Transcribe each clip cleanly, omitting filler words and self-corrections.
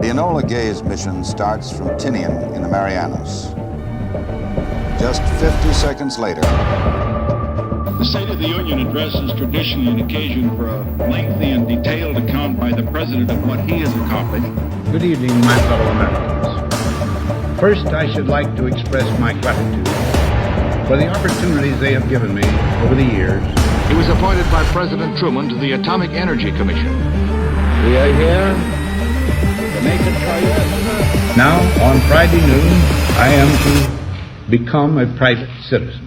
The Enola Gay's mission starts from Tinian in the Marianas. Just 50 seconds later, the State of the Union address is traditionally an occasion for a lengthy and detailed account by the President of what he has accomplished. Good evening, my fellow Americans. First, I should like to express my gratitude for the opportunities they have given me over the years. He was appointed by President Truman to the Atomic Energy Commission. We are here to make a triumph. Now, on Friday noon, I am to become a private citizen.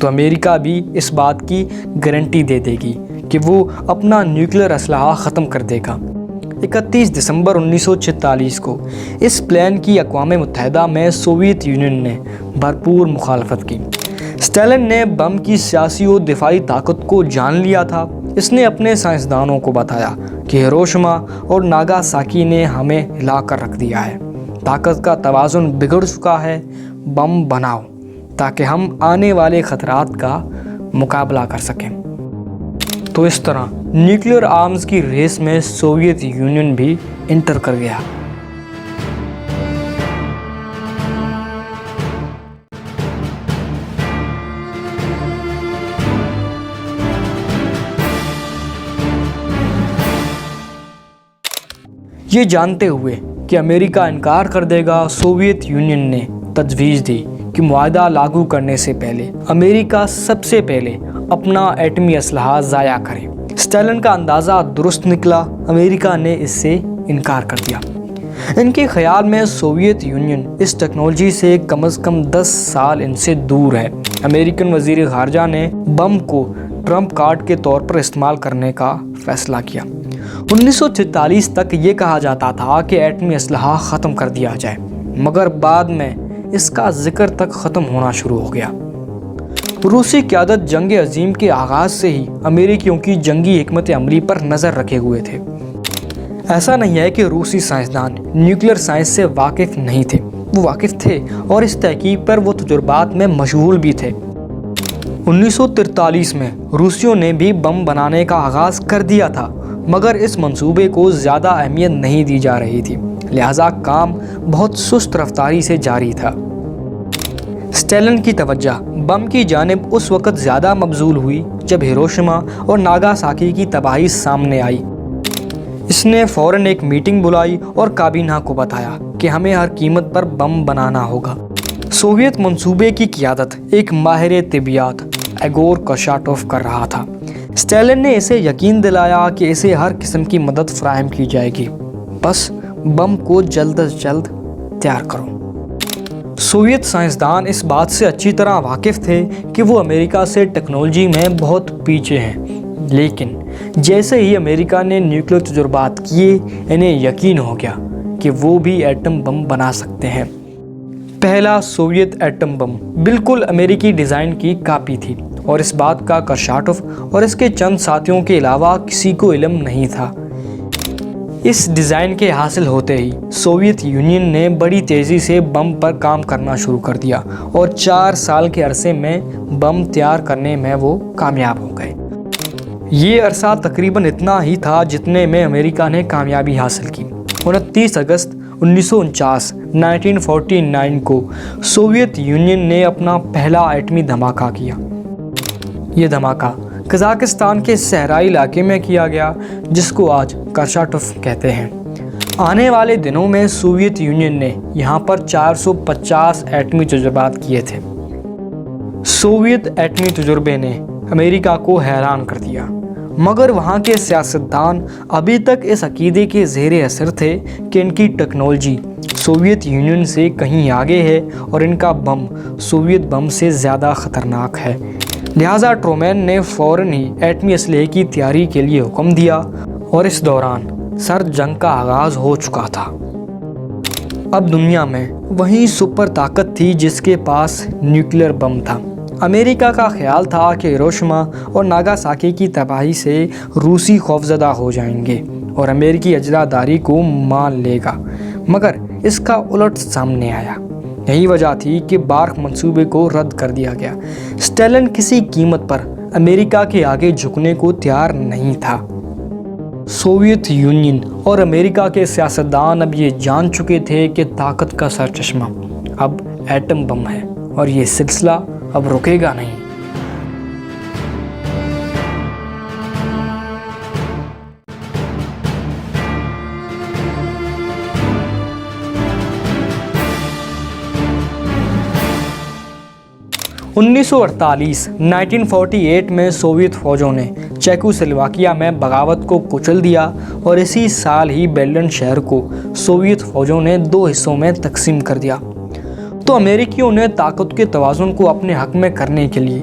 تو امریکہ بھی اس بات کی guarantee دے دے گی کہ وہ اپنا nuclear اسلحہ ختم کر دے گا۔ 31 دسمبر 1946 کو اس پلان کی اقوام متحدہ میں سوویت یونین نے بھرپور مخالفت کی۔ اسٹالن نے بم کی سیاسی و دفاعی طاقت کو جان لیا تھا۔ اس نے اپنے سائنسدانوں کو بتایا کہ ہیروشیما اور ناگاساکی نے ہمیں ہلا کر رکھ دیا ہے، طاقت کا توازن بگڑ چکا ہے، بم بناؤ تاکہ ہم آنے والے خطرات کا مقابلہ کر سکیں۔ تو اس طرح نیوکلیر آرمز کی ریس میں سوویت یونین بھی انٹر کر گیا۔ یہ جانتے ہوئے کہ امریکہ انکار کر دے گا، سوویت یونین نے تجویز دی کہ معاہدہ لاگو کرنے سے پہلے امریکہ سب سے پہلے اپنا ایٹمی اسلحہ ضائع کرے۔ اسٹالن کا اندازہ درست نکلا، امریکہ نے اس سے انکار کر دیا۔ ان کے خیال میں سوویت یونین اس ٹیکنالوجی سے کم از کم 10 سال ان سے دور ہے۔ امریکن وزیر خارجہ نے بم کو ٹرمپ کارڈ کے طور پر استعمال کرنے کا فیصلہ کیا۔ 1946 تک یہ کہا جاتا تھا کہ ایٹمی اسلحہ ختم کر دیا جائے، مگر بعد میں اس کا ذکر تک ختم ہونا شروع ہو گیا۔ روسی قیادت جنگ عظیم کے آغاز سے ہی امریکیوں کی جنگی حکمت عملی پر نظر رکھے ہوئے تھے۔ ایسا نہیں ہے کہ روسی سائنسدان نیوکلیر سائنس سے واقف نہیں تھے، وہ واقف تھے اور اس تحقیق پر وہ تجربات میں مشغول بھی تھے۔ 1943 میں روسیوں نے بھی بم بنانے کا آغاز کر دیا تھا، مگر اس منصوبے کو زیادہ اہمیت نہیں دی جا رہی تھی، لہذا کام بہت سست رفتاری سے جاری تھا۔ اسٹالن کی توجہ بم کی جانب اس وقت زیادہ مبذول ہوئی جب ہیروشیما اور ناگاساکی کی تباہی سامنے آئی۔ اس نے فوراً ایک میٹنگ بلائی اور کابینہ کو بتایا کہ ہمیں ہر قیمت پر بم بنانا ہوگا۔ سوویت منصوبے کی قیادت ایک ماہر طبیعیات ایگور کرشاٹوف کر رہا تھا۔ اسٹالن نے اسے یقین دلایا کہ اسے ہر قسم کی مدد فراہم کی جائے گی، بس بم کو جلد از جلد تیار کرو۔ سوویت سائنسدان اس بات سے اچھی طرح واقف تھے کہ وہ امریکہ سے ٹیکنالوجی میں بہت پیچھے ہیں، لیکن جیسے ہی امریکہ نے نیوکلیر تجربات کیے، انہیں یقین ہو گیا کہ وہ بھی ایٹم بم بنا سکتے ہیں۔ پہلا سوویت ایٹم بم بالکل امریکی ڈیزائن کی کاپی تھی، اور اس بات کا کرشاٹوف اور اس کے چند ساتھیوں کے علاوہ کسی کو علم نہیں تھا۔ اس ڈیزائن کے حاصل ہوتے ہی سوویت یونین نے بڑی تیزی سے بم پر کام کرنا شروع کر دیا، اور 4 سال کے عرصے میں بم تیار کرنے میں وہ کامیاب ہو گئے۔ یہ عرصہ تقریباً اتنا ہی تھا جتنے میں امریکہ نے کامیابی حاصل کی۔ 29 اگست 1949 کو سوویت یونین نے اپنا پہلا ایٹمی دھماکہ کیا۔ یہ دھماکہ قزاقستان کے صحرائی علاقے میں کیا گیا، جس کو آج کرشاٹوف کہتے ہیں۔ آنے والے دنوں میں سوویت یونین نے یہاں پر 450 ایٹمی تجربات کیے تھے۔ سوویت ایٹمی تجربے نے امریکہ کو حیران کر دیا، مگر وہاں کے سیاستدان ابھی تک اس عقیدے کے زیر اثر تھے کہ ان کی ٹیکنالوجی سوویت یونین سے کہیں آگے ہے اور ان کا بم سوویت بم سے زیادہ خطرناک ہے۔ لہٰذا ٹرومین نے فوراً ہی ایٹمی اسلحے کی تیاری کے لیے حکم دیا، اور اس دوران سرد جنگ کا آغاز ہو چکا تھا۔ اب دنیا میں وہی سپر طاقت تھی جس کے پاس نیوکلیر بم تھا۔ امریکہ کا خیال تھا کہ ہیروشیما اور ناگاساکی کی تباہی سے روسی خوفزدہ ہو جائیں گے اور امریکی اجراداری کو مان لے گا، مگر اس کا الٹ سامنے آیا۔ یہی وجہ تھی کہ بارک منصوبے کو رد کر دیا گیا۔ اسٹالن کسی قیمت پر امریکہ کے آگے جھکنے کو تیار نہیں تھا۔ سوویت یونین اور امریکہ کے سیاستدان اب یہ جان چکے تھے کہ طاقت کا سرچشمہ اب ایٹم بم ہے، اور یہ سلسلہ اب رکے گا نہیں۔ انیس سو 1948 میں سوویت فوجوں نے چیکوسلواکیہ میں بغاوت کو کچل دیا، اور اسی سال ہی بیلن شہر کو سوویت فوجوں نے 2 حصوں میں تقسیم کر دیا۔ تو امریکیوں نے طاقت کے توازن کو اپنے حق میں کرنے کے لیے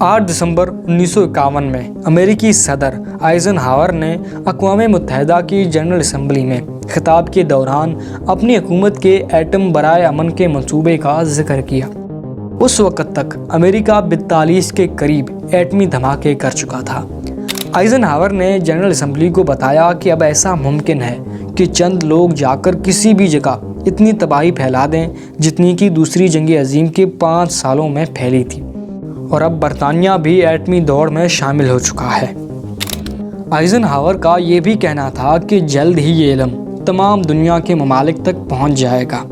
8 دسمبر 1951 میں امریکی صدر آئزن ہاور نے اقوام متحدہ کی جنرل اسمبلی میں خطاب کے دوران اپنی حکومت کے ایٹم برائے امن کے منصوبے کا ذکر کیا۔ اس وقت تک امریکہ 42 کے قریب ایٹمی دھماکے کر چکا تھا۔ آئزن ہاور نے جنرل اسمبلی کو بتایا کہ اب ایسا ممکن ہے کہ چند لوگ جا کر کسی بھی جگہ اتنی تباہی پھیلا دیں جتنی کہ دوسری جنگ عظیم کے 5 سالوں میں پھیلی تھی، اور اب برطانیہ بھی ایٹمی دوڑ میں شامل ہو چکا ہے۔ آئزن ہاور کا یہ بھی کہنا تھا کہ جلد ہی یہ علم تمام دنیا کے ممالک تک پہنچ جائے گا۔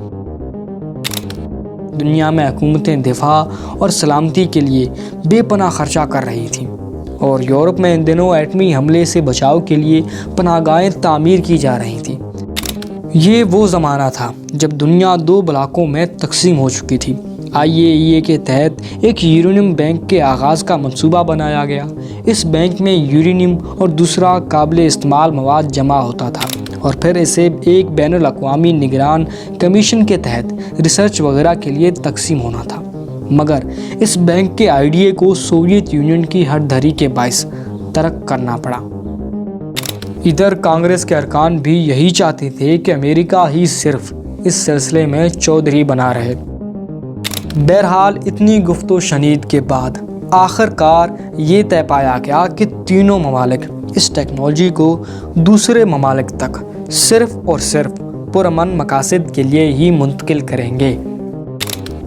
دنیا میں حکومتیں دفاع اور سلامتی کے لیے بے پناہ خرچہ کر رہی تھیں، اور یورپ میں ان دنوں ایٹمی حملے سے بچاؤ کے لیے پناہ گاہیں تعمیر کی جا رہی تھیں۔ یہ وہ زمانہ تھا جب دنیا 2 بلاکوں میں تقسیم ہو چکی تھی۔ IAEA کے تحت ایک یورینیم بینک کے آغاز کا منصوبہ بنایا گیا۔ اس بینک میں یورینیم اور دوسرا قابل استعمال مواد جمع ہوتا تھا، اور پھر اسے ایک بین الاقوامی نگران کمیشن کے تحت ریسرچ وغیرہ کے لیے تقسیم ہونا تھا۔ مگر اس بینک کے آئیڈیا کو سوویت یونین کی ہٹ دھری کے باعث ترک کرنا پڑا۔ ادھر کانگریس کے ارکان بھی یہی چاہتے تھے کہ امریکہ ہی صرف اس سلسلے میں چودھری بنا رہے۔ بہرحال اتنی گفت و شنید کے بعد آخر کار یہ طے پایا گیا کہ تینوں ممالک اس ٹیکنالوجی کو دوسرے ممالک تک صرف اور صرف پرامن مقاصد کے لیے ہی منتقل کریں گے۔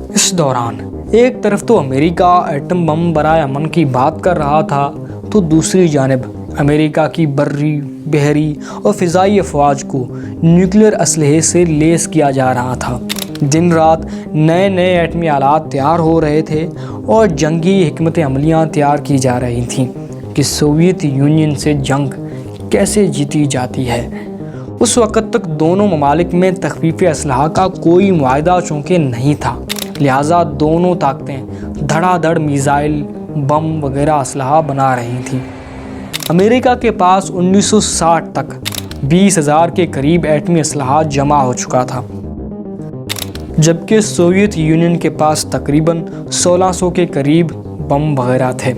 اس دوران ایک طرف تو امریکہ ایٹم بم برائے امن کی بات کر رہا تھا، تو دوسری جانب امریکہ کی بری، بحری اور فضائی افواج کو نیوکلیر اسلحے سے لیس کیا جا رہا تھا۔ دن رات نئے ایٹمی آلات تیار ہو رہے تھے اور جنگی حکمت عملیاں تیار کی جا رہی تھیں کہ سوویت یونین سے جنگ کیسے جیتی جاتی ہے۔ اس وقت تک دونوں ممالک میں تخفیف اسلحہ کا کوئی معاہدہ چونکہ نہیں تھا، لہٰذا دونوں طاقتیں دھڑا دھڑ میزائل، بم وغیرہ اسلحہ بنا رہی تھیں۔ امریکہ کے پاس 1960 تک 20,000 کے قریب ایٹمی اسلحہ جمع ہو چکا تھا، جبکہ سوویت یونین کے پاس تقریباً 1600 کے قریب بم وغیرہ تھے۔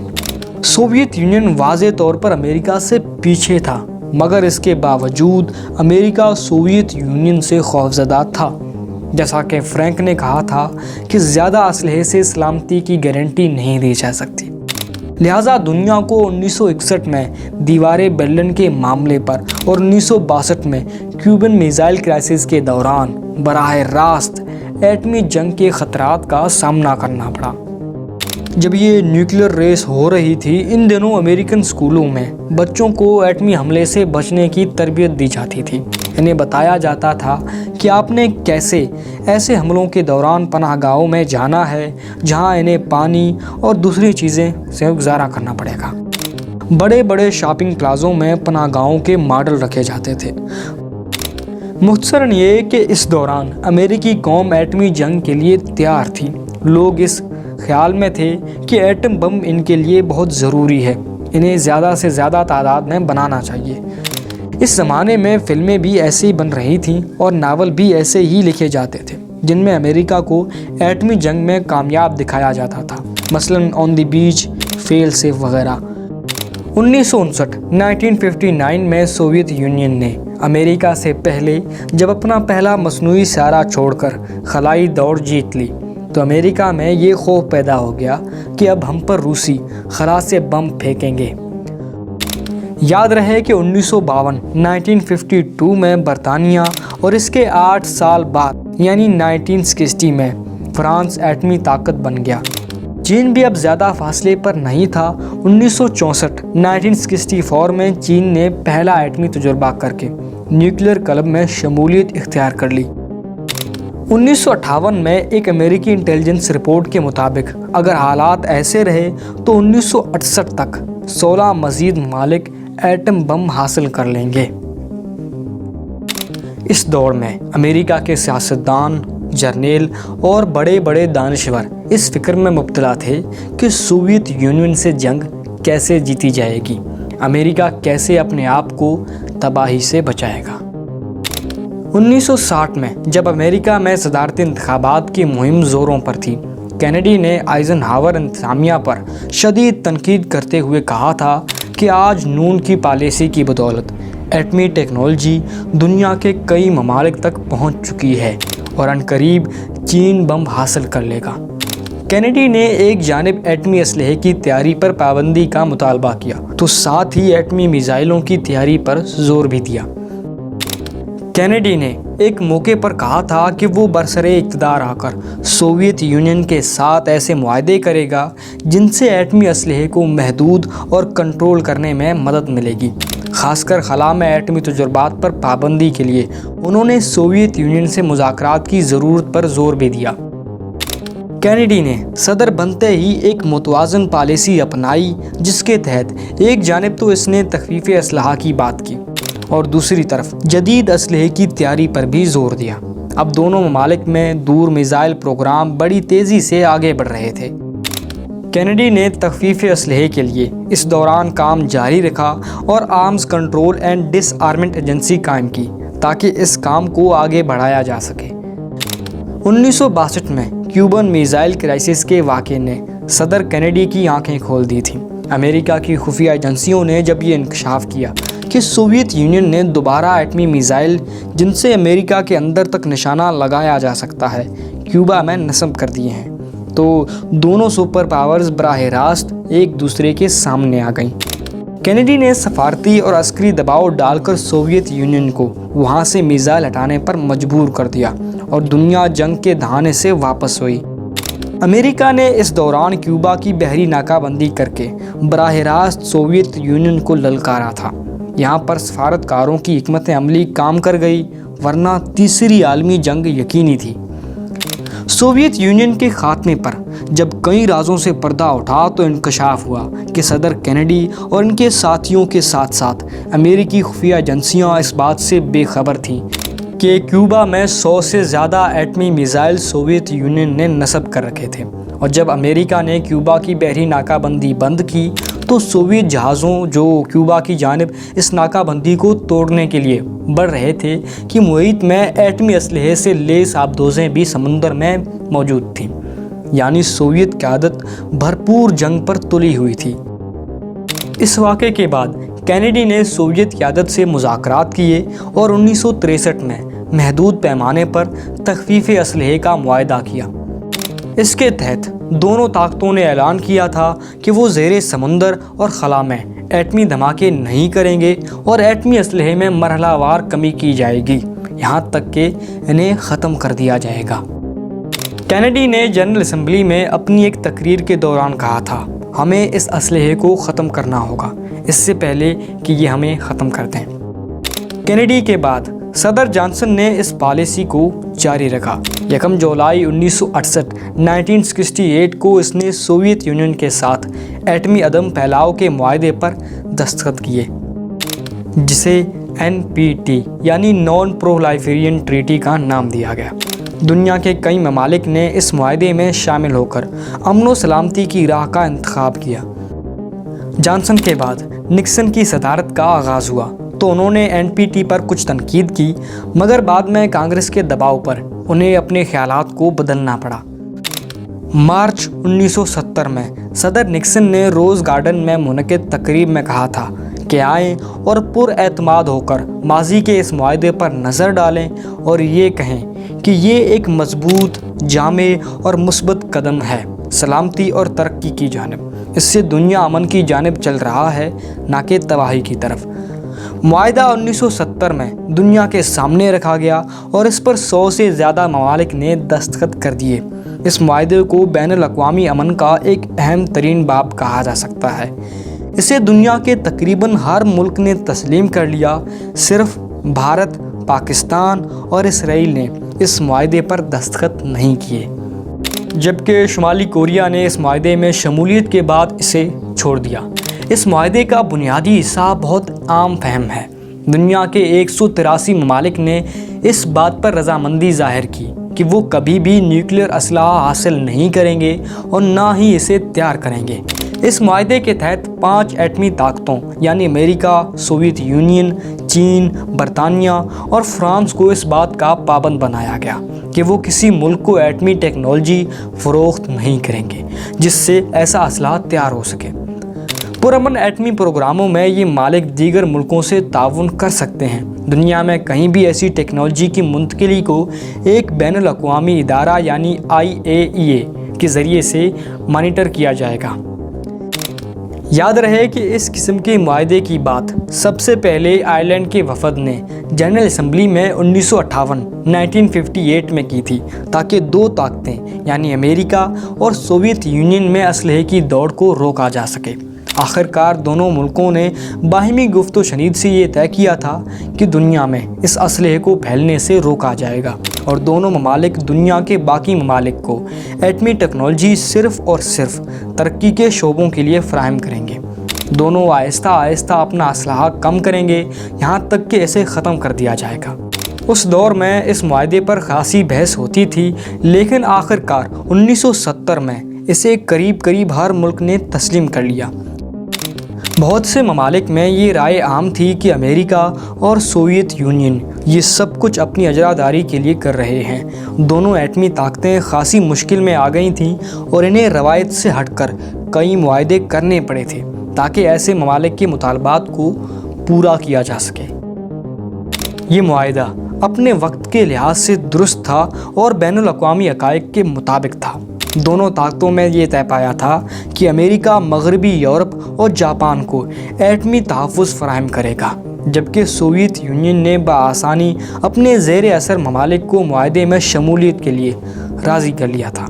سوویت یونین واضح طور پر امریکہ سے پیچھے تھا، مگر اس کے باوجود امریکہ سوویت یونین سے خوفزدہ تھا۔ جیسا کہ فرینک نے کہا تھا کہ زیادہ اسلحے سے سلامتی کی گارنٹی نہیں دی جا سکتی، لہٰذا دنیا کو 1961 میں دیوار برلن کے معاملے پر اور 1962 میں کیوبن میزائل کرائسس کے دوران براہ راست ایٹمی جنگ کے خطرات کا سامنا کرنا پڑا۔ جب یہ نیوکلیر ریس ہو رہی تھی، ان دنوں امریکن اسکولوں میں بچوں کو ایٹمی حملے سے بچنے کی تربیت دی جاتی تھی۔ انہیں بتایا جاتا تھا کہ آپ نے کیسے ایسے حملوں کے دوران پناہ گاہوں میں جانا ہے جہاں انہیں پانی اور دوسری چیزیں سے گزارا کرنا پڑے گا۔ بڑے بڑے شاپنگ پلازوں میں پناہ گاہوں کے ماڈل رکھے جاتے تھے۔ مختصراً یہ کہ اس دوران امریکی قوم ایٹمی جنگ کے لیے تیار تھی۔ لوگ اس خیال میں تھے کہ ایٹم بم ان کے لیے بہت ضروری ہے، انہیں زیادہ سے زیادہ تعداد میں بنانا چاہیے۔ اس زمانے میں فلمیں بھی ایسے ہی بن رہی تھیں اور ناول بھی ایسے ہی لکھے جاتے تھے جن میں امریکہ کو ایٹمی جنگ میں کامیاب دکھایا جاتا تھا، مثلاً آن دی بیچ، فیل سیف وغیرہ۔ 1959 میں سوویت یونین نے امریکہ سے پہلے جب اپنا پہلا مصنوعی سیارہ چھوڑ کر خلائی دوڑ جیت لی، تو امریکہ میں یہ خوف پیدا ہو گیا کہ اب ہم پر روسی خلا سے بم پھینکیں گے۔ یاد رہے کہ 1952 میں برطانیہ اور اس کے 8 سال بعد یعنی 1960 میں فرانس ایٹمی طاقت بن گیا۔ چین بھی اب زیادہ فاصلے پر نہیں تھا۔ 1964 میں چین نے پہلا ایٹمی تجربہ کر کے نیوکلیر کلب میں شمولیت اختیار کر لی۔ 1958 میں ایک امریکی انٹیلیجنس رپورٹ کے مطابق اگر حالات ایسے رہے تو 1968 تک 16 مزید ممالک ایٹم بم حاصل کر لیں گے۔ اس دور میں امریکہ کے سیاستدان، جرنیل اور بڑے بڑے دانشور اس فکر میں مبتلا تھے کہ سوویت یونین سے جنگ کیسے جیتی جائے گی، امریکہ کیسے اپنے آپ کو تباہی سے بچائے گا۔ 1960 میں جب امریکہ میں صدارتی انتخابات کی مہم زوروں پر تھی، کینیڈی نے آئزن ہاور انتظامیہ پر شدید تنقید کرتے ہوئے کہا تھا کہ آج نون کی پالیسی کی بدولت ایٹمی ٹیکنالوجی دنیا کے کئی ممالک تک پہنچ چکی ہے اور عنقریب چین بم حاصل کر لے گا۔ کینیڈی نے ایک جانب ایٹمی اسلحے کی تیاری پر پابندی کا مطالبہ کیا تو ساتھ ہی ایٹمی میزائلوں کی تیاری پر زور بھی دیا۔ کینیڈی نے ایک موقع پر کہا تھا کہ وہ برسر اقتدار آ کر سوویت یونین کے ساتھ ایسے معاہدے کرے گا جن سے ایٹمی اسلحے کو محدود اور کنٹرول کرنے میں مدد ملے گی۔ خاص کر خلا میں ایٹمی تجربات پر پابندی کے لیے انہوں نے سوویت یونین سے مذاکرات کی ضرورت پر زور بھی دیا۔ کینیڈی نے صدر بنتے ہی ایک متوازن پالیسی اپنائی جس کے تحت ایک جانب تو اس نے تخفیف اسلحہ کی بات کی اور دوسری طرف جدید اسلحے کی تیاری پر بھی زور دیا۔ اب دونوں ممالک میں دور میزائل پروگرام بڑی تیزی سے آگے بڑھ رہے تھے۔ کینیڈی نے تخفیف اسلحے کے لیے اس دوران کام جاری رکھا اور arms control and disarmament agency قائم کی تاکہ اس کام کو آگے بڑھایا جا سکے۔ 1962 میں کیوبن میزائل کرائسس کے واقعے نے صدر کینیڈی کی آنکھیں کھول دی تھیں۔ امریکہ کی خفیہ ایجنسیوں نے جب یہ انکشاف کیا کہ سوویت یونین نے دوبارہ ایٹمی میزائل جن سے امریکہ کے اندر تک نشانہ لگایا جا سکتا ہے کیوبا میں نصب کر دیے ہیں تو دونوں سپر پاورز براہ راست ایک دوسرے کے سامنے آ گئیں۔ کینیڈی نے سفارتی اور عسکری دباؤ ڈال کر سوویت یونین کو وہاں سے میزائل ہٹانے پر مجبور کر دیا اور دنیا جنگ کے دہانے سے واپس ہوئی۔ امریکہ نے اس دوران کیوبا کی بحری ناکہ بندی کر کے براہ راست سوویت یونین کو للکارا تھا۔ یہاں پر سفارتکاروں کی حکمت عملی کام کر گئی ورنہ تیسری عالمی جنگ یقینی تھی۔ سوویت یونین کے خاتمے پر جب کئی رازوں سے پردہ اٹھا تو انکشاف ہوا کہ صدر کینیڈی اور ان کے ساتھیوں کے ساتھ ساتھ امریکی خفیہ ایجنسیاں اس بات سے بے خبر تھیں کہ کیوبا میں 100 سے زیادہ ایٹمی میزائل سوویت یونین نے نصب کر رکھے تھے، اور جب امریکہ نے کیوبا کی بحری ناکہ بندی بند کی تو سوویت جہازوں جو کیوبا کی جانب اس ناکہ بندی کو توڑنے کے لیے بڑھ رہے تھے کہ محیط میں ایٹمی اسلحے سے لیس آبدوزیں بھی سمندر میں موجود تھیں، یعنی سوویت قیادت بھرپور جنگ پر تلی ہوئی تھی۔ اس واقعے کے بعد کینیڈی نے سوویت قیادت سے مذاکرات کیے اور 1963 میں محدود پیمانے پر تخفیف اسلحے کا معاہدہ کیا۔ اس کے تحت دونوں طاقتوں نے اعلان کیا تھا کہ وہ زیر سمندر اور خلا میں ایٹمی دھماکے نہیں کریں گے اور ایٹمی اسلحے میں مرحلہ وار کمی کی جائے گی یہاں تک کہ انہیں ختم کر دیا جائے گا۔ کینیڈی نے جنرل اسمبلی میں اپنی ایک تقریر کے دوران کہا تھا، ہمیں اس اسلحے کو ختم کرنا ہوگا اس سے پہلے کہ یہ ہمیں ختم کر دیں۔ کینیڈی کے بعد صدر جانسن نے اس پالیسی کو جاری رکھا۔ 1 جولائی 1968 کو اس نے سوویت یونین کے ساتھ ایٹمی عدم پھیلاؤ کے معاہدے پر دستخط کیے جسے NPT یعنی نان پرولیفریشن ٹریٹی کا نام دیا گیا۔ دنیا کے کئی ممالک نے اس معاہدے میں شامل ہو کر امن و سلامتی کی راہ کا انتخاب کیا۔ جانسن کے بعد نکسن کی صدارت کا آغاز ہوا تو انہوں نے NPT پر کچھ تنقید کی، مگر بعد میں کانگریس کے دباؤ پر انہیں اپنے خیالات کو بدلنا پڑا۔ مارچ 1970 میں صدر نکسن نے روز گارڈن میں منعقد تقریب میں کہا تھا کہ آئیں اور پر اعتماد ہو کر ماضی کے اس معاہدے پر نظر ڈالیں اور یہ کہیں کہ یہ ایک مضبوط، جامع اور مثبت قدم ہے سلامتی اور ترقی کی جانب۔ اس سے دنیا امن کی جانب چل رہا ہے، نہ کہ تباہی کی طرف۔ معاہدہ 1970 میں دنیا کے سامنے رکھا گیا اور اس پر 100 سے زیادہ ممالک نے دستخط کر دیے۔ اس معاہدے کو بین الاقوامی امن کا ایک اہم ترین باب کہا جا سکتا ہے۔ اسے دنیا کے تقریباً ہر ملک نے تسلیم کر لیا، صرف بھارت، پاکستان اور اسرائیل نے اس معاہدے پر دستخط نہیں کیے، جبکہ شمالی کوریا نے اس معاہدے میں شمولیت کے بعد اسے چھوڑ دیا۔ اس معاہدے کا بنیادی حصہ بہت عام فہم ہے۔ دنیا کے 183 ممالک نے اس بات پر رضامندی ظاہر کی کہ وہ کبھی بھی نیوکلیئر اسلحہ حاصل نہیں کریں گے اور نہ ہی اسے تیار کریں گے۔ اس معاہدے کے تحت 5 ایٹمی طاقتوں یعنی امریکہ، سوویت یونین، چین، برطانیہ اور فرانس کو اس بات کا پابند بنایا گیا کہ وہ کسی ملک کو ایٹمی ٹیکنالوجی فروخت نہیں کریں گے جس سے ایسا اسلحہ تیار ہو سکے۔ پرامن ایٹمی پروگراموں میں یہ مالک دیگر ملکوں سے تعاون کر سکتے ہیں۔ دنیا میں کہیں بھی ایسی ٹیکنالوجی کی منتقلی کو ایک بین الاقوامی ادارہ یعنی IAEA کے ذریعے سے مانیٹر کیا جائے گا۔ یاد رہے کہ اس قسم کے معاہدے کی بات سب سے پہلے آئرلینڈ کے وفد نے جنرل اسمبلی میں 1958 میں کی تھی تاکہ 2 طاقتیں یعنی امریکہ اور سوویت یونین میں اسلحے کی دوڑ کو روکا جا سکے۔ آخرکار دونوں ملکوں نے باہمی گفت و شنید سے یہ طے کیا تھا کہ دنیا میں اس اسلحے کو پھیلنے سے روکا جائے گا اور دونوں ممالک دنیا کے باقی ممالک کو ایٹمی ٹیکنالوجی صرف اور صرف ترقی کے شعبوں کے لیے فراہم کریں گے۔ دونوں آہستہ آہستہ اپنا اسلحہ کم کریں گے یہاں تک کہ اسے ختم کر دیا جائے گا۔ اس دور میں اس معاہدے پر خاصی بحث ہوتی تھی، لیکن آخرکار 1970 میں اسے قریب ہر ملک نے تسلیم کر لیا۔ بہت سے ممالک میں یہ رائے عام تھی کہ امریکہ اور سوویت یونین یہ سب کچھ اپنی اجراداری کے لیے کر رہے ہیں۔ دونوں ایٹمی طاقتیں خاصی مشکل میں آ گئی تھیں اور انہیں روایت سے ہٹ کر کئی معاہدے کرنے پڑے تھے تاکہ ایسے ممالک کے مطالبات کو پورا کیا جا سکے۔ یہ معاہدہ اپنے وقت کے لحاظ سے درست تھا اور بین الاقوامی حقائق کے مطابق تھا۔ دونوں طاقتوں میں یہ طے پایا تھا کہ امریکہ مغربی یورپ اور جاپان کو ایٹمی تحفظ فراہم کرے گا، جبکہ سوویت یونین نے بآسانی اپنے زیر اثر ممالک کو معاہدے میں شمولیت کے لیے راضی کر لیا تھا۔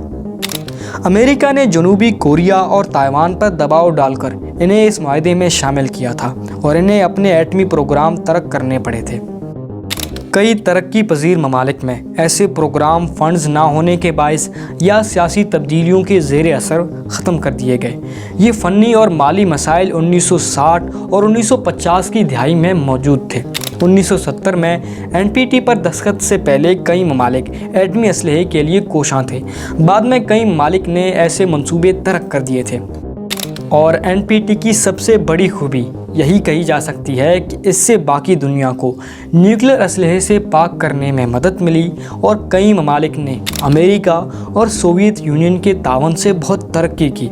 امریکہ نے جنوبی کوریا اور تائیوان پر دباؤ ڈال کر انہیں اس معاہدے میں شامل کیا تھا اور انہیں اپنے ایٹمی پروگرام ترک کرنے پڑے تھے۔ کئی ترقی پذیر ممالک میں ایسے پروگرام فنڈز نہ ہونے کے باعث یا سیاسی تبدیلیوں کے زیر اثر ختم کر دیے گئے۔ یہ فنی اور مالی مسائل 1960 اور 1950 کی دہائی میں موجود تھے۔ 1970 میں NPT پر دستخط سے پہلے کئی ممالک ایٹمی اسلحے کے لیے کوشاں تھے۔ بعد میں کئی ممالک نے ایسے منصوبے ترک کر دیے تھے، اور NPT کی سب سے بڑی خوبی یہی کہی جا سکتی ہے کہ اس سے باقی دنیا کو نیوکلیر اسلحے سے پاک کرنے میں مدد ملی اور کئی ممالک نے امریکہ اور سوویت یونین کے تعاون سے بہت ترقی کی۔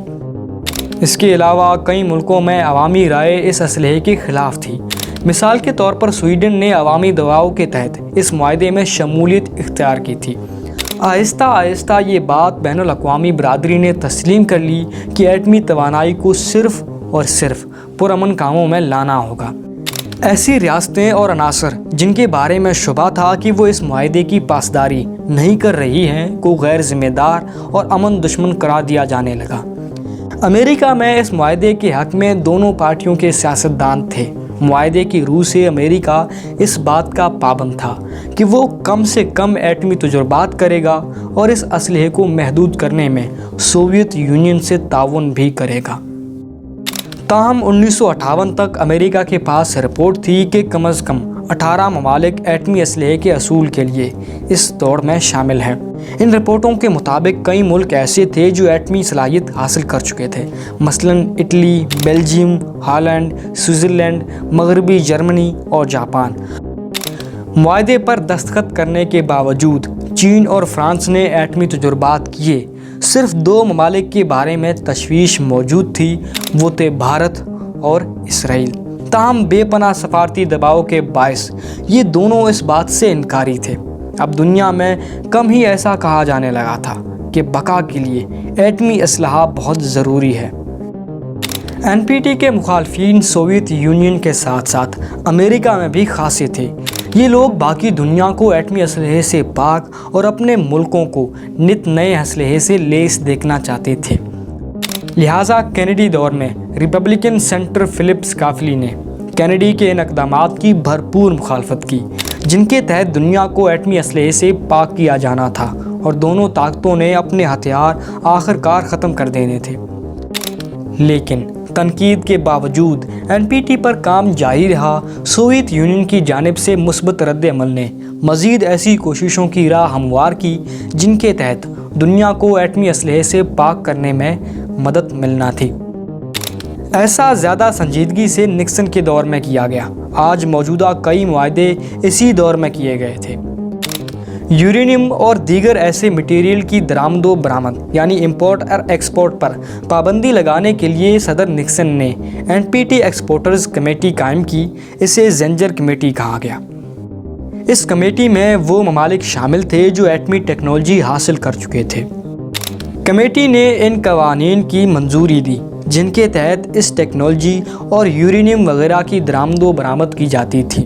اس کے علاوہ کئی ملکوں میں عوامی رائے اس اسلحے کے خلاف تھی۔ مثال کے طور پر سویڈن نے عوامی دباؤ کے تحت اس معاہدے میں شمولیت اختیار کی تھی۔ آہستہ آہستہ یہ بات بین الاقوامی برادری نے تسلیم کر لی کہ ایٹمی توانائی کو صرف اور صرف پرامن کاموں میں لانا ہوگا۔ ایسی ریاستیں اور عناصر جن کے بارے میں شبہ تھا کہ وہ اس معاہدے کی پاسداری نہیں کر رہی ہیں کو غیر ذمہ دار اور امن دشمن قرار دیا جانے لگا۔ امریکہ میں اس معاہدے کے حق میں دونوں پارٹیوں کے سیاستدان تھے۔ معاہدے کی روح سے امریکہ اس بات کا پابند تھا کہ وہ کم سے کم ایٹمی تجربات کرے گا اور اس اسلحے کو محدود کرنے میں سوویت یونین سے تعاون بھی کرے گا۔ تاہم 1958 تک امریکہ کے پاس رپورٹ تھی کہ کم از کم 18 ممالک ایٹمی اسلحے کے حصول کے لیے اس دوڑ میں شامل ہیں۔ ان رپورٹوں کے مطابق کئی ملک ایسے تھے جو ایٹمی صلاحیت حاصل کر چکے تھے، مثلاً اٹلی، بیلجیم، ہالینڈ، سوئٹزرلینڈ، مغربی جرمنی اور جاپان۔ معاہدے پر دستخط کرنے کے باوجود چین اور فرانس نے ایٹمی تجربات کیے۔ صرف 2 ممالک کے بارے میں تشویش موجود تھی، وہ تھے بھارت اور اسرائیل۔ تاہم بے پناہ سفارتی دباؤ کے باعث یہ دونوں اس بات سے انکاری تھے۔ اب دنیا میں کم ہی ایسا کہا جانے لگا تھا کہ بقا کے لیے ایٹمی اسلحہ بہت ضروری ہے۔ NPT کے مخالفین سوویت یونین کے ساتھ ساتھ امریکہ میں بھی خاصے تھے۔ یہ لوگ باقی دنیا کو ایٹمی اسلحے سے پاک اور اپنے ملکوں کو نت نئے اسلحے سے لیس دیکھنا چاہتے تھے۔ لہٰذا کینیڈی دور میں ریپبلکن سینیٹر فلپ اسکافلی نے کینیڈی کے ان اقدامات کی بھرپور مخالفت کی جن کے تحت دنیا کو ایٹمی اسلحے سے پاک کیا جانا تھا، اور دونوں طاقتوں نے اپنے ہتھیار آخرکار ختم کر دینے تھے۔ لیکن تنقید کے باوجود NPT پر کام جاری رہا۔ سوویت یونین کی جانب سے مثبت رد عمل نے مزید ایسی کوششوں کی راہ ہموار کی جن کے تحت دنیا کو ایٹمی اسلحے سے پاک کرنے میں مدد ملنا تھی۔ ایسا زیادہ سنجیدگی سے نکسن کے دور میں کیا گیا۔ آج موجودہ کئی معاہدے اسی دور میں کیے گئے تھے۔ یورینیم اور دیگر ایسے مٹیریل کی درآمد و برآمد یعنی امپورٹ اور ایکسپورٹ پر پابندی لگانے کے لیے صدر نکسن نے NPT ایکسپورٹرز کمیٹی قائم کی۔ اسے زینجر کمیٹی کہا گیا۔ اس کمیٹی میں وہ ممالک شامل تھے جو ایٹمی ٹیکنالوجی حاصل کر چکے تھے۔ کمیٹی نے ان قوانین کی منظوری دی جن کے تحت اس ٹیکنالوجی اور یورینیم وغیرہ کی درآمد و برآمد کی جاتی تھی۔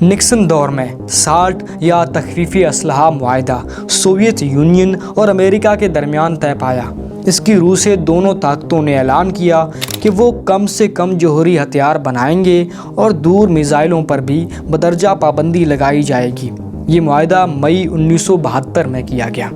نکسن دور میں سالٹ یا تخفیفی اسلحہ معاہدہ سوویت یونین اور امریکہ کے درمیان طے پایا۔ اس کی روح سے دونوں طاقتوں نے اعلان کیا کہ وہ کم سے کم جوہری ہتھیار بنائیں گے اور دور میزائلوں پر بھی بدرجہ پابندی لگائی جائے گی۔ یہ معاہدہ مئی 1972 میں کیا گیا۔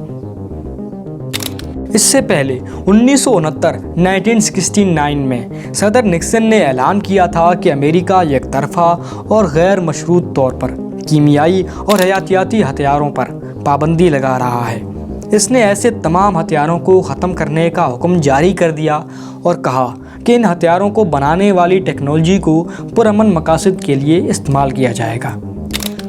اس سے پہلے 1969 میں صدر نکسن نے اعلان کیا تھا کہ امریکہ یک طرفہ اور غیر مشروط طور پر کیمیائی اور حیاتیاتی ہتھیاروں پر پابندی لگا رہا ہے۔ اس نے ایسے تمام ہتھیاروں کو ختم کرنے کا حکم جاری کر دیا اور کہا کہ ان ہتھیاروں کو بنانے والی ٹیکنالوجی کو پرامن مقاصد کے لیے استعمال کیا جائے گا۔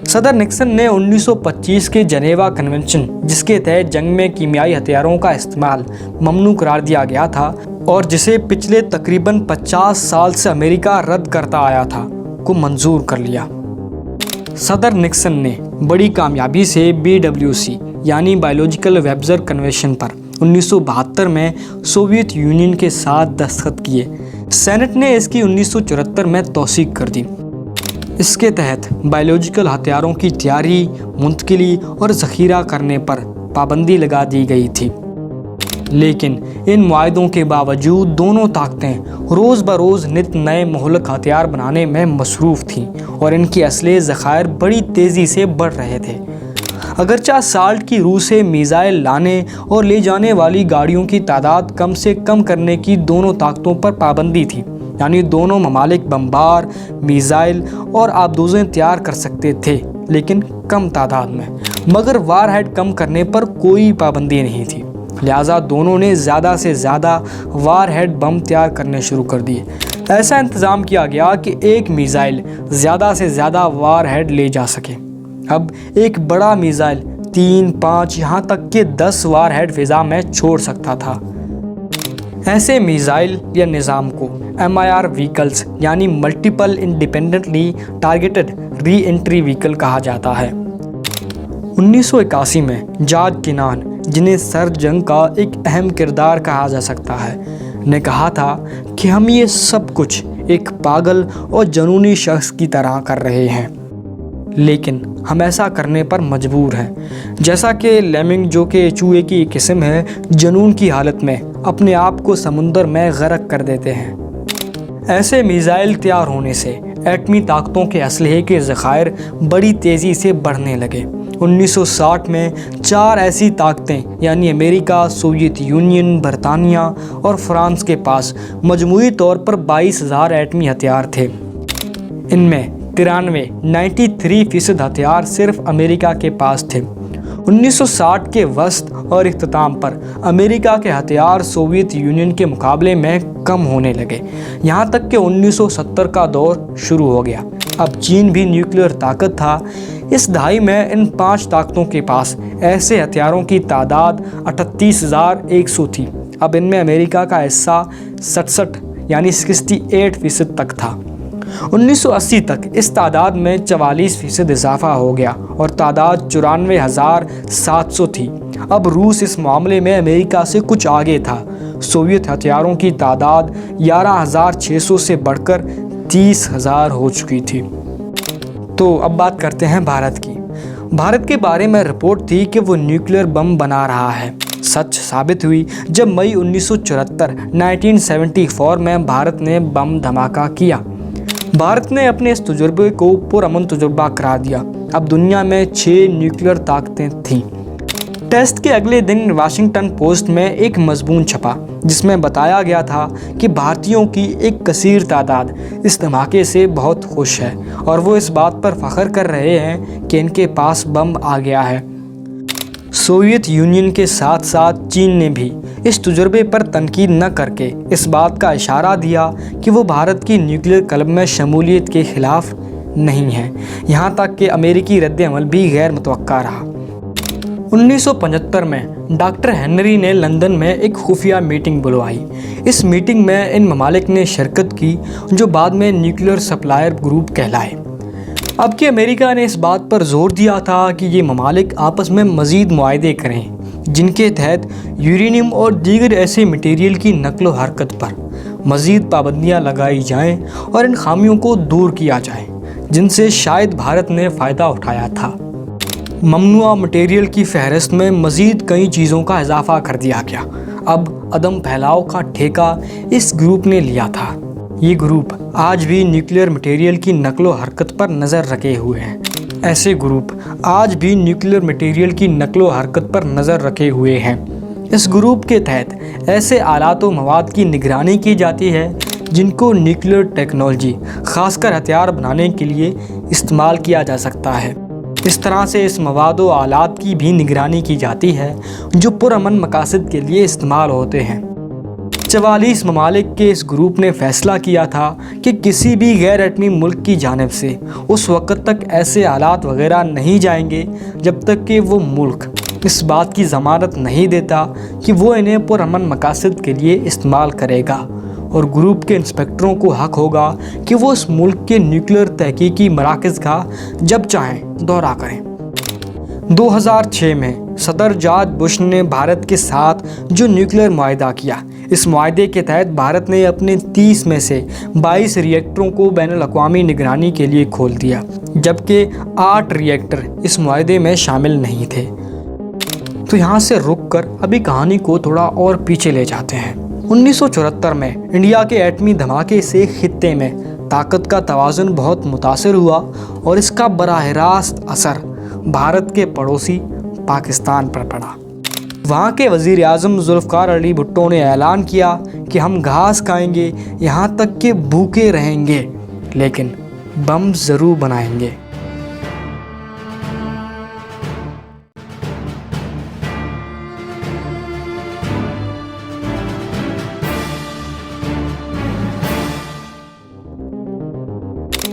صدر نکسن نے 1925 کے جنیوا کنونشن، جس کے تحت جنگ میں کیمیائی ہتھیاروں کا استعمال ممنوع قرار دیا گیا تھا اور جسے پچھلے تقریباً 50 سال سے امریکہ رد کرتا آیا تھا، کو منظور کر لیا۔ صدر نکسن نے بڑی کامیابی سے BWC یعنی بایولوجیکل ویپز کنونشن پر 1972 میں سوویت یونین کے ساتھ دستخط کیے۔ سینٹ نے اس کی 1974 میں توثیق کر دی۔ اس کے تحت بایولوجیکل ہتھیاروں کی تیاری، منتقلی اور ذخیرہ کرنے پر پابندی لگا دی گئی تھی۔ لیکن ان معاہدوں کے باوجود دونوں طاقتیں روز بروز نت نئے مہلک ہتھیار بنانے میں مصروف تھیں اور ان کے اسلحے ذخائر بڑی تیزی سے بڑھ رہے تھے۔ اگرچہ سالٹ کی روح سے میزائل لانے اور لے جانے والی گاڑیوں کی تعداد کم سے کم کرنے کی دونوں طاقتوں پر پابندی تھی، یعنی دونوں ممالک بمبار، میزائل اور آبدوزیں تیار کر سکتے تھے لیکن کم تعداد میں، مگر وار ہیڈ کم کرنے پر کوئی پابندی نہیں تھی۔ لہٰذا دونوں نے زیادہ سے زیادہ وار ہیڈ بم تیار کرنے شروع کر دیے۔ ایسا انتظام کیا گیا کہ ایک میزائل زیادہ سے زیادہ وار ہیڈ لے جا سکے۔ اب ایک بڑا میزائل 3، 5 یہاں تک کہ 10 وار ہیڈ فضا میں چھوڑ سکتا تھا۔ ایسے میزائل یا نظام کو MIR وہیکلز یعنی ملٹیپل انڈیپینڈنٹلی ٹارگیٹڈ ری انٹری وہیکل کہا جاتا ہے۔ 1981 میں جارج کینان، جنہیں سرد جنگ کا ایک اہم کردار کہا جا سکتا ہے، نے کہا تھا کہ ہم یہ سب کچھ ایک پاگل اور جنونی شخص کی طرح کر رہے ہیں، لیکن ہم ایسا کرنے پر مجبور ہیں، جیسا کہ لیمنگ، جو کہ چوہے کی ایک قسم ہے، جنون کی حالت میں اپنے آپ کو سمندر میں غرق کر دیتے ہیں۔ ایسے میزائل تیار ہونے سے ایٹمی طاقتوں کے اسلحے کے ذخائر بڑی تیزی سے بڑھنے لگے۔ 1960 میں 4 ایسی طاقتیں یعنی امریکہ، سوویت یونین، برطانیہ اور فرانس کے پاس مجموعی طور پر 22,000 ایٹمی ہتھیار تھے۔ ان میں 93% ہتھیار صرف امریکہ کے پاس تھے۔ 1960 کے وسط اور اختتام پر امریکہ کے ہتھیار سوویت یونین کے مقابلے میں کم ہونے لگے، یہاں تک کہ 1970 کا دور شروع ہو گیا۔ اب چین بھی نیوکلیئر طاقت تھا۔ اس دہائی میں ان 5 طاقتوں کے پاس ایسے ہتھیاروں کی تعداد 38,100 تھی۔ اب ان میں امریکہ کا حصہ 67 یعنی 68% تک تھا۔ 1980 تک اس تعداد میں 44% اضافہ ہو گیا اور تعداد 94,700 تھی۔ اب روس اس معاملے میں امریکہ سے کچھ آگے تھا۔ سوویت ہتھیاروں کی تعداد 11,600 سے بڑھ کر 30,000 ہو چکی تھی۔ تو اب بات کرتے ہیں بھارت کی۔ بھارت کے بارے میں رپورٹ تھی کہ وہ نیوکلیئر بم بنا رہا ہے۔ سچ ثابت ہوئی جب مئی 1974 میں بھارت نے بم دھماکہ کیا۔ بھارت نے اپنے اس تجربے کو پرامن تجربہ قرار دیا۔ اب دنیا میں 6 نیوکلیئر طاقتیں تھیں۔ ٹیسٹ کے اگلے دن واشنگٹن پوسٹ میں ایک مضمون چھپا جس میں بتایا گیا تھا کہ بھارتیوں کی ایک کثیر تعداد اس دھماکے سے بہت خوش ہے اور وہ اس بات پر فخر کر رہے ہیں کہ ان کے پاس بم آ گیا ہے۔ سوویت یونین کے ساتھ ساتھ چین نے بھی اس تجربے پر تنقید نہ کر کے اس بات کا اشارہ دیا کہ وہ بھارت کی نیوکلیئر کلب میں شمولیت کے خلاف نہیں ہیں، یہاں تک کہ امریکی رد عمل بھی غیر متوقع رہا۔ 1975 میں ڈاکٹر ہنری نے لندن میں ایک خفیہ میٹنگ بلوائی۔ اس میٹنگ میں ان ممالک نے شرکت کی جو بعد میں نیوکلیئر سپلائر گروپ کہلائے۔ اب کہ امریکہ نے اس بات پر زور دیا تھا کہ یہ ممالک آپس میں مزید معاہدے کریں جن کے تحت یورینیم اور دیگر ایسے مٹیریل کی نقل و حرکت پر مزید پابندیاں لگائی جائیں اور ان خامیوں کو دور کیا جائے جن سے شاید بھارت نے فائدہ اٹھایا تھا۔ ممنوعہ مٹیریل کی فہرست میں مزید کئی چیزوں کا اضافہ کر دیا گیا۔ اب عدم پھیلاؤ کا ٹھیکہ اس گروپ نے لیا تھا۔ یہ گروپ آج بھی نیوکلیئر مٹیریل کی نقل و حرکت پر نظر رکھے ہوئے ہیں۔ ایسے گروپ آج بھی نیوکلیئر مٹیریل کی نقل و حرکت پر نظر رکھے ہوئے ہیں۔ اس گروپ کے تحت ایسے آلات و مواد کی نگرانی کی جاتی ہے جن کو نیوکلیئر ٹیکنالوجی خاص کر ہتھیار بنانے کے لیے استعمال کیا جا سکتا ہے۔ اس طرح سے اس مواد و آلات کی بھی نگرانی کی جاتی ہے جو پرامن مقاصد کے لیے استعمال ہوتے ہیں۔ 44 ممالک کے اس گروپ نے فیصلہ کیا تھا کہ کسی بھی غیر ایٹمی ملک کی جانب سے اس وقت تک ایسے آلات وغیرہ نہیں جائیں گے جب تک کہ وہ ملک اس بات کی ضمانت نہیں دیتا کہ وہ انہیں پرامن مقاصد کے لیے استعمال کرے گا، اور گروپ کے انسپیکٹروں کو حق ہوگا کہ وہ اس ملک کے نیوکلیئر تحقیقی مراکز کا جب چاہیں دورہ کریں۔ 2006 میں صدر جارج بش نے بھارت کے ساتھ جو نیوکلیئر معاہدہ کیا، اس معاہدے کے تحت بھارت نے اپنے 30 میں سے 22 ری ایکٹروں کو بین الاقوامی نگرانی کے لیے کھول دیا، جبکہ 8 ری ایکٹر اس معاہدے میں شامل نہیں تھے۔ تو یہاں سے رک کر ابھی کہانی کو تھوڑا اور پیچھے لے جاتے ہیں۔ 1974 میں انڈیا کے ایٹمی دھماکے سے خطے میں طاقت کا توازن بہت متاثر ہوا اور اس کا براہ راست اثر بھارت کے پڑوسی پاکستان پر پڑا۔ وہاں کے وزیر اعظم ذوالفقار علی بھٹو نے اعلان کیا کہ ہم گھاس کھائیں گے یہاں تک کہ بھوکے رہیں گے، لیکن بم ضرور بنائیں گے۔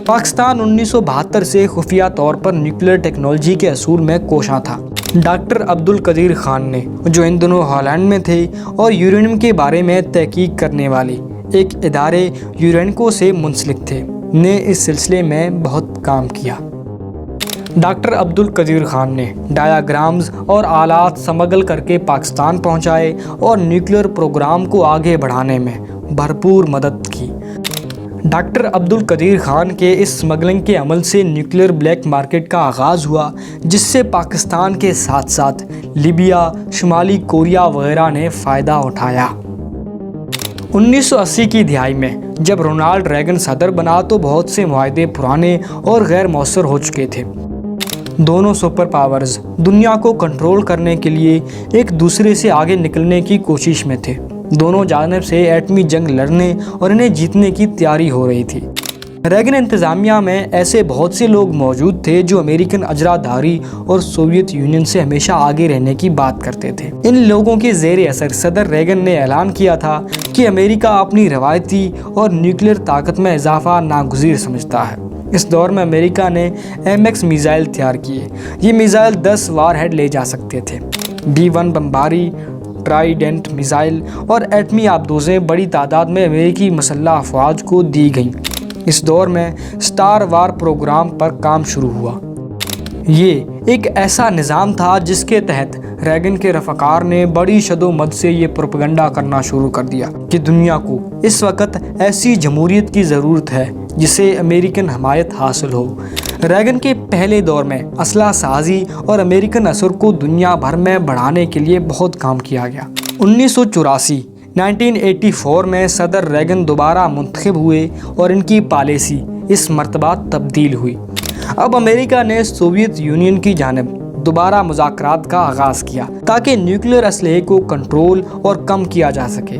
پاکستان 1972 سے خفیہ طور پر نیوکلیئر ٹیکنالوجی کے اصول میں کوشاں تھا۔ ڈاکٹر عبدالقدیر خان نے، جو ان دنوں ہالینڈ میں تھے اور یورینیم کے بارے میں تحقیق کرنے والی ایک ادارے یورینکو سے منسلک تھے، نے اس سلسلے میں بہت کام کیا۔ ڈاکٹر عبدالقدیر خان نے ڈایاگرامز اور آلات سمگل کر کے پاکستان پہنچائے اور نیوکلیئر پروگرام کو آگے بڑھانے میں بھرپور مدد کی۔ ڈاکٹر عبدالقدیر خان کے اس سمگلنگ کے عمل سے نیوکلیئر بلیک مارکیٹ کا آغاز ہوا، جس سے پاکستان کے ساتھ ساتھ لیبیا، شمالی کوریا وغیرہ نے فائدہ اٹھایا۔ 1980 کی دہائی میں جب رونالڈ ریگن صدر بنا تو بہت سے معاہدے پرانے اور غیر مؤثر ہو چکے تھے۔ دونوں سپر پاورز دنیا کو کنٹرول کرنے کے لیے ایک دوسرے سے آگے نکلنے کی کوشش میں تھے۔ دونوں جانب سے ایٹمی جنگ لڑنے اور انہیں جیتنے کی تیاری ہو رہی تھی۔ ریگن انتظامیہ میں ایسے بہت سے لوگ موجود تھے جو امریکن اجراداری اور سوویت یونین سے ہمیشہ آگے رہنے کی بات کرتے تھے۔ ان لوگوں کے زیر اثر صدر ریگن نے اعلان کیا تھا کہ امریکا اپنی روایتی اور نیوکلیئر طاقت میں اضافہ ناگزیر سمجھتا ہے۔ اس دور میں امریکہ نے MX میزائل تیار کیے۔ یہ میزائل 10 وار ہیڈ لے جا سکتے تھے۔ B-1 بمباری، ٹرائیڈنٹ میزائل اور ایٹمی آبدوزیں بڑی تعداد میں امریکی مسلح افواج کو دی گئیں۔ اس دور میں سٹار وار پروگرام پر کام شروع ہوا۔ یہ ایک ایسا نظام تھا جس کے تحت ریگن کے رفقار نے بڑی شد و مد سے یہ پروپیگنڈا کرنا شروع کر دیا کہ دنیا کو اس وقت ایسی جمہوریت کی ضرورت ہے جسے امریکن حمایت حاصل ہو۔ ریگن کے پہلے دور میں اسلحہ سازی اور امریکن اثر کو دنیا بھر میں بڑھانے کے لیے بہت کام کیا گیا۔ 1984 میں صدر ریگن دوبارہ منتخب ہوئے اور ان کی پالیسی اس مرتبہ تبدیل ہوئی۔ اب امریکہ نے سوویت یونین کی جانب دوبارہ مذاکرات کا آغاز کیا تاکہ نیوکلیئر اسلحے کو کنٹرول اور کم کیا جا سکے۔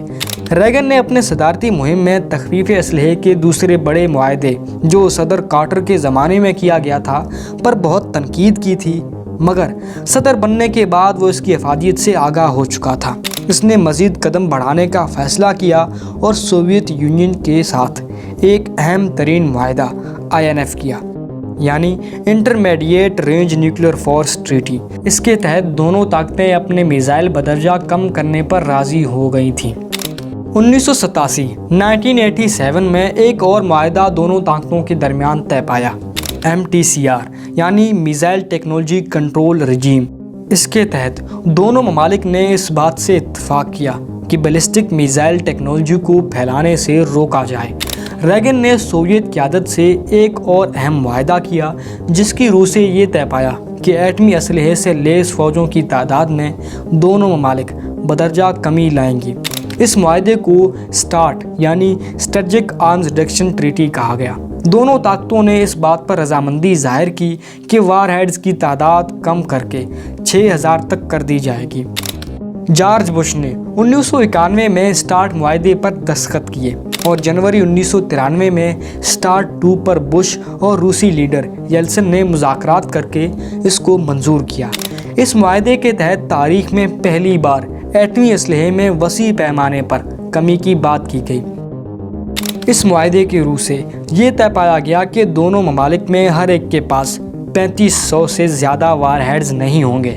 ریگن نے اپنے صدارتی مہم میں تخفیف اسلحے کے دوسرے بڑے معاہدے جو صدر کارٹر کے زمانے میں کیا گیا تھا پر بہت تنقید کی تھی، مگر صدر بننے کے بعد وہ اس کی افادیت سے آگاہ ہو چکا تھا۔ اس نے مزید قدم بڑھانے کا فیصلہ کیا اور سوویت یونین کے ساتھ ایک اہم ترین معاہدہ INF کیا، یعنی intermediate range nuclear force treaty. اس کے تحت دونوں طاقتیں اپنے میزائل بدرجہ کم کرنے پر راضی ہو گئی تھیں۔ 1987 میں ایک اور معاہدہ دونوں طاقتوں کے درمیان طے پایا، MTCR یعنی میزائل ٹیکنالوجی کنٹرول رجیم۔ اس کے تحت دونوں ممالک نے اس بات سے اتفاق کیا کہ بیلسٹک میزائل ٹیکنالوجی کو پھیلانے سے روکا جائے۔ ریگن نے سوویت قیادت سے ایک اور اہم معاہدہ کیا جس کی روح سے یہ طے پایا کہ ایٹمی اسلحے سے لیس فوجوں کی تعداد میں دونوں ممالک بدرجہ کمی لائیں گی۔ اس معاہدے کو START یعنی اسٹریٹجک آرمز ریڈکشن ٹریٹی کہا گیا۔ دونوں طاقتوں نے اس بات پر رضامندی ظاہر کی کہ وار ہیڈز کی تعداد کم کر کے 6000 تک کر دی جائے گی۔ جارج بش نے 1991 میں START معاہدے پر دستخط کیے اور جنوری 1993 میں START 2 پر بش اور روسی لیڈر یلسن نے مذاکرات کر کے اس کو منظور کیا۔ اس معاہدے کے تحت تاریخ میں پہلی بار ایٹمی اسلحے میں وسیع پیمانے پر کمی کی بات کی گئی۔ اس معاہدے کی روح سے یہ طے پایا گیا کہ دونوں ممالک میں ہر ایک کے پاس 3500 سے زیادہ وار ہیڈز نہیں ہوں گے۔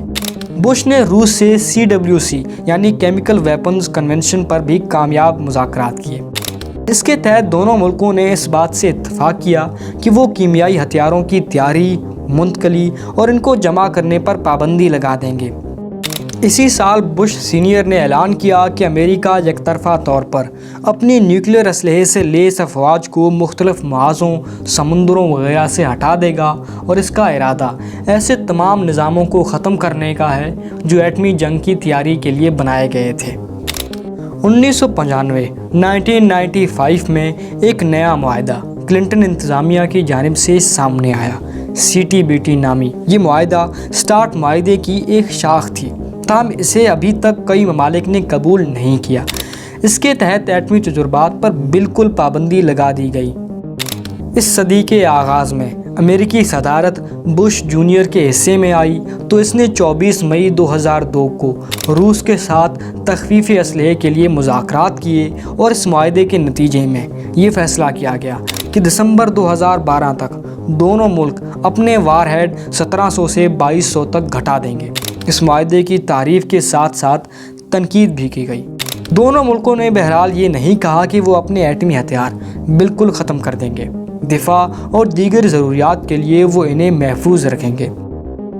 بش نے روس سے CWC یعنی کیمیکل ویپنز کنونشن پر بھی کامیاب مذاکرات کیے۔ اس کے تحت دونوں ملکوں نے اس بات سے اتفاق کیا کہ وہ کیمیائی ہتھیاروں کی تیاری، منتقلی اور ان کو جمع کرنے پر پابندی لگا دیں گے۔ اسی سال بش سینئر نے اعلان کیا کہ امریکہ یک طرفہ طور پر اپنی نیوکلیئر اسلحے سے لیس افواج کو مختلف محاذوں، سمندروں وغیرہ سے ہٹا دے گا اور اس کا ارادہ ایسے تمام نظاموں کو ختم کرنے کا ہے جو ایٹمی جنگ کی تیاری کے لیے بنائے گئے تھے۔ 1995 میں ایک نیا معاہدہ کلنٹن انتظامیہ کی جانب سے سامنے آیا، CTBT نامی۔ یہ معاہدہ START معاہدے کی ایک شاخ تھی، تاہم اسے ابھی تک کئی ممالک نے قبول نہیں کیا۔ اس کے تحت ایٹمی تجربات پر بالکل پابندی لگا دی گئی۔ اس صدی کے آغاز میں امریکی صدارت بش جونیئر کے حصے میں آئی تو اس نے 24 مئی 2002 کو روس کے ساتھ تخفیف اسلحے کے لیے مذاکرات کیے اور اس معاہدے کے نتیجے میں یہ فیصلہ کیا گیا کہ دسمبر 2012 تک دونوں ملک اپنے وار ہیڈ 1700 سے 2200 تک گھٹا دیں گے۔ اس معاہدے کی تعریف کے ساتھ ساتھ تنقید بھی کی گئی۔ دونوں ملکوں نے بہرحال یہ نہیں کہا کہ وہ اپنے ایٹمی ہتھیار بالکل ختم کر دیں گے، دفاع اور دیگر ضروریات کے لیے وہ انہیں محفوظ رکھیں گے۔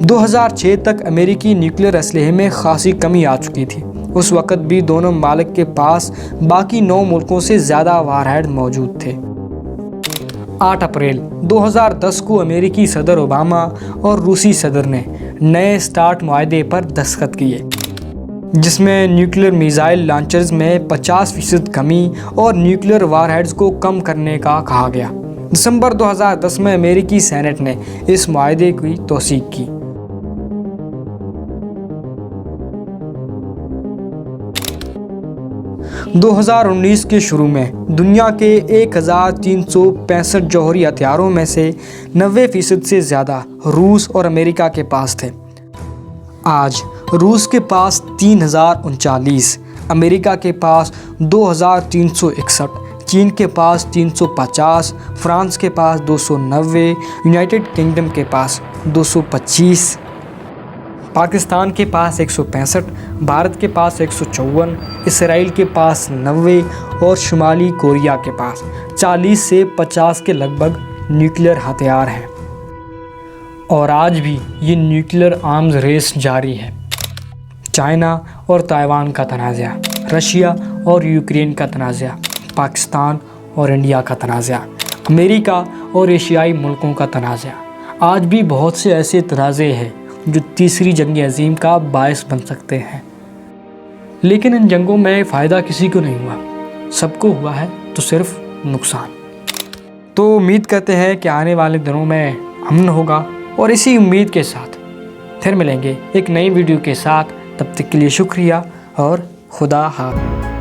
2006 تک امریکی نیوکلیئر اسلحے میں خاصی کمی آ چکی تھی۔ اس وقت بھی دونوں ممالک کے پاس باقی 9 ملکوں سے زیادہ وار ہیڈ موجود تھے۔ 8 اپریل 2010 کو امریکی صدر اوباما اور روسی صدر نے نئے START معاہدے پر دستخط کیے، جس میں نیوکلیئر میزائل لانچرز میں 50% کمی اور نیوکلیئر وار ہیڈز کو کم کرنے کا کہا گیا۔ دسمبر 2010 میں امریکی سینٹ نے اس معاہدے کی توثیق کی۔ دو 2019 کے شروع میں دنیا کے 1365 جوہری ہتھیاروں میں سے 90% سے زیادہ روس اور امریکہ کے پاس تھے۔ آج روس کے پاس 3039، امریکہ کے پاس 2361، چین کے پاس 350، فرانس کے پاس 290، یونائٹڈ کنگڈم کے پاس 225، پاکستان کے پاس 165، بھارت کے پاس 154، اسرائیل کے پاس 90 اور شمالی کوریا کے پاس 40 سے 50 کے لگ بھگ نیوکلیئر ہتھیار ہیں۔ اور آج بھی یہ نیوکلیئر آرمز ریس جاری ہے۔ چائنا اور تائیوان کا تنازع، رشیا اور یوکرین کا تنازع، پاکستان اور انڈیا کا تنازع، امریکہ اور ایشیائی ملکوں کا تنازع۔ آج بھی بہت سے ایسے تنازع ہیں جو تیسری جنگ عظیم کا باعث بن سکتے ہیں، لیکن ان جنگوں میں فائدہ کسی کو نہیں ہوا، سب کو ہوا ہے تو صرف نقصان۔ تو امید کرتے ہیں کہ آنے والے دنوں میں امن ہوگا، اور اسی امید کے ساتھ پھر ملیں گے ایک نئی ویڈیو کے ساتھ۔ تب تک کے لیے شکریہ اور خدا حافظ۔